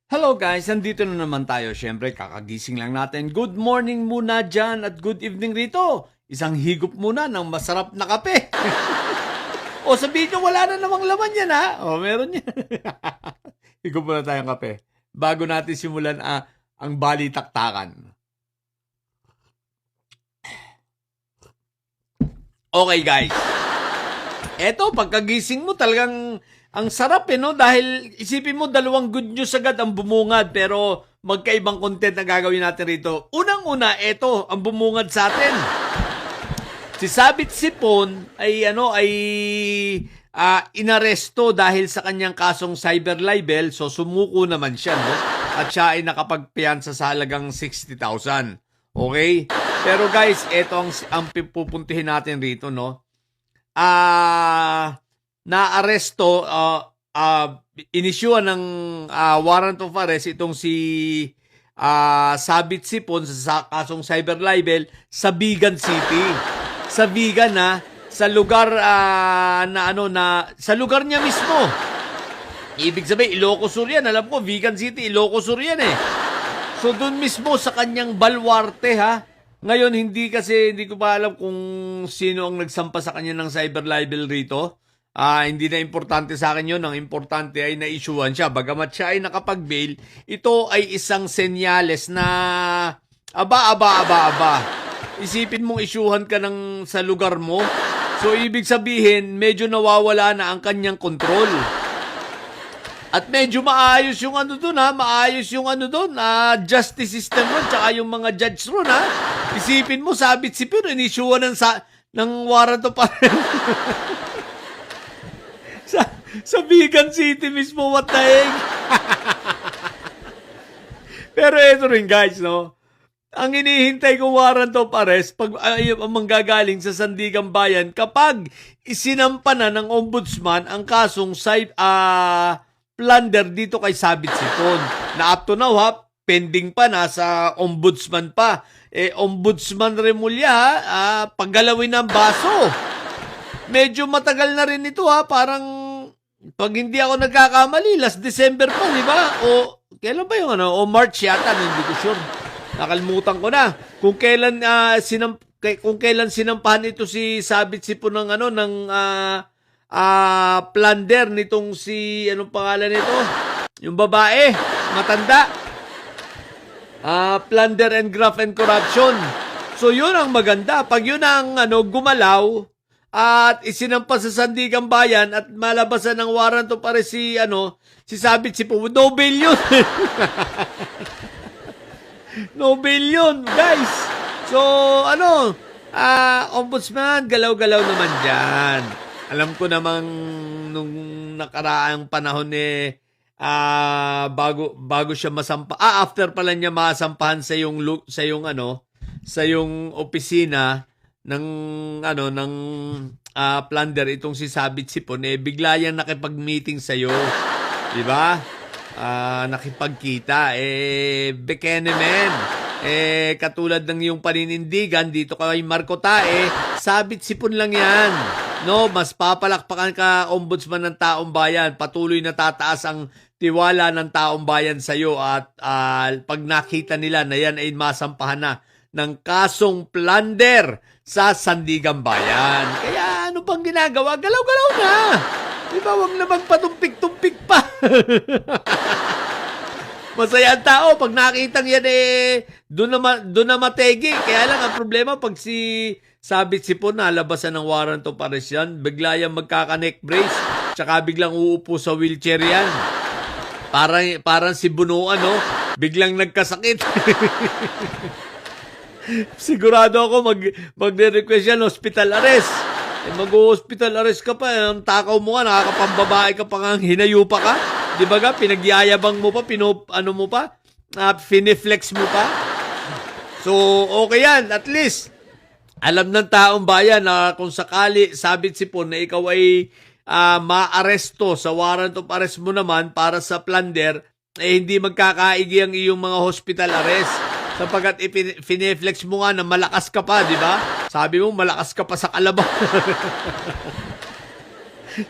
Hello guys, nandito na naman tayo. Siyempre, kakagising lang natin. Good morning muna dyan at good evening rito. Isang higop muna ng masarap na kape. O sabihin nyo, wala na namang laman yan ha. O, meron yan. Higop muna tayong kape. Bago natin simulan ang balitaktakan. Okay guys. Eto, pagkagising mo talagang ang sarap no? Dahil isipin mo dalawang good news agad ang bumungad pero magkaibang content na gagawin natin rito. Unang-una, eto, ang bumungad sa atin. Si Sabit Sipon ay inaresto dahil sa kanyang kasong cyber libel, so sumuko naman siya, no? At siya ay nakapagpiyansa sa halagang 60,000. Okay? Pero guys, eto ang pupuntihin natin rito, no? Na-aresto, inisyuan ng warrant of arrest itong si Sabit Sipon sa kasong cyber libel sa Vigan City. Sa Vigan sa lugar sa lugar niya mismo. Ibig sabihin, Ilocos Sur yan. Alam ko, Vigan City, Ilocos Sur yan eh. So doon mismo sa kanyang balwarte Ngayon, hindi ko pa alam kung sino ang nagsampa sa kanya ng cyber libel rito. Hindi na importante sa akin yun. Ang importante ay na-issuean siya. Bagamat siya ay nakapag-bail, ito ay isang senyales na aba. Isipin mong issuehan ka sa lugar mo. So, ibig sabihin, medyo nawawala na ang kanyang kontrol. At medyo maayos yung maayos yung justice system ron, tsaka yung mga judge ron Isipin mo, Sabit Sipon, inisyuan ng warrant of arrest. sa Vigan City mismo, what the heck? Pero ito rin guys, no? Ang inihintay kong warrant of arrest, pag manggagaling sa Sandigan Bayan, kapag isinampa na ng ombudsman ang kasong plunder dito kay Sabit Sipon. Na up to now pending pa, nasa ombudsman pa. Ombudsman Remulla paggalawin ng baso. Medyo matagal na rin ito parang pag hindi ako nagkakamali, last December pa, di ba? O kailan ba yung o March yata, hindi ko sure. Nakalimutan ko na. Kung kailan sinampahan ito si Sabit Sipon ng plunder nitong si anong pangalan nito? Yung babae, matanda. Plunder and graft and corruption. So yun ang maganda. Pag yun ang gumalaw at isinampa sa Sandigan Bayan at malabasan ng warrant of arrest si Sabit Sipon, no bail yun. No bail yun, guys. So ombudsman, galaw-galaw naman dyan. Alam ko namang nung nakaraang panahon bago siya masampa. After pala niya masampahan sa yung opisina ng plunder itong si Sabit Sipon, bigla yang nakipag-meeting sa iyo. 'Di ba? Nakipagkita Bekenemen. Katulad ng yung paninindigan dito kay Marco Tae, Sabit Sipon lang 'yan. No, mas papalakpakan ka, ombudsman ng taong bayan. Patuloy na tataas ang tiwala ng taong bayan sa iyo at pag nakita nila na yan ay masampahan na ng kasong plunder sa Sandigan Bayan. Kaya ano pang ginagawa? Galaw-galaw na. Di ba? Huwag naman patumpik-tumpik pa. Masaya ang tao pag nakitang yan doon na mategi. Kaya lang ang problema pag si Sabit Sipon nalabasan ng warrant of arrest yan, bigla yan magkaka-neck brace, tsaka biglang uupo sa wheelchair yan. Parang si Bunuan, biglang nagkasakit. Sigurado ako magre-request yan hospital arrest. Mag-hospital arrest ka pa, ang takaw mo nakakapambabae ka pa hinayo pa ka. Di ba pinagyayabang mo pa, finiflex mo pa. So, okay yan, at least alam ng taong bayan na kung sakali Sabit Sipon na ikaw ay maaresto sa warrant of arrest mo naman para sa plunder, hindi magkakaigi ang iyong mga hospital arrest. Sapagkat fineflex mo nga na malakas ka pa, di ba? Sabi mo, malakas ka pa sa kalabaw.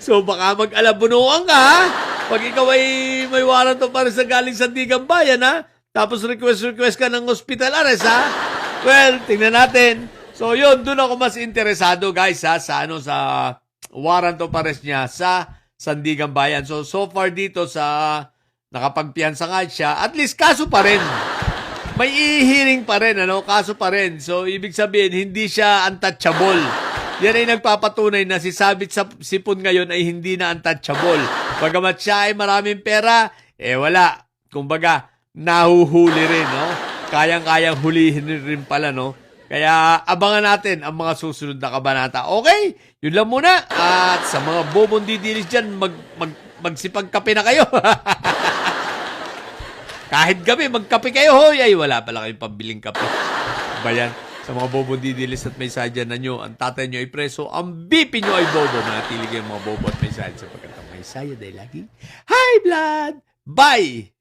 So baka mag-alabunuan ka, ha? Pag ikaw ay may warrant of arrest na galing sa Sandigan Bayan, ha? Tapos request ka ng hospital arrest, ha? Well, tingnan natin. So yun, doon ako mas interesado, guys, ha? Sa warrant of arrest niya sa Sandigan Bayan. So far dito sa nakapagpiyansa nga siya, at least kaso pa rin. May i-hearing pa rin, kaso pa rin. So ibig sabihin, hindi siya untouchable. Yan ay nagpapatunay na si Sabit Sipon ngayon ay hindi na untouchable. Bagamat siya ay maraming pera, wala. Kumbaga, nahuhuli rin, no? Kayang-kayang hulihin rin pala, no? Kaya abangan natin ang mga susunod na kabanata. Okay, yun lang muna. At sa mga bobong didilis dyan, magsipagkape na kayo. Kahit gabi, magkape kayo, hoy. Ay, wala pala kayong pambiling kape. Bayan, sa mga bobong didilis at may sadya na nyo, ang tatay nyo ay preso, ang BP nyo ay bobo. Manatili kayong mga bobo at may sadya sapagkat ang may sadya dahil lagi high blood. Bye!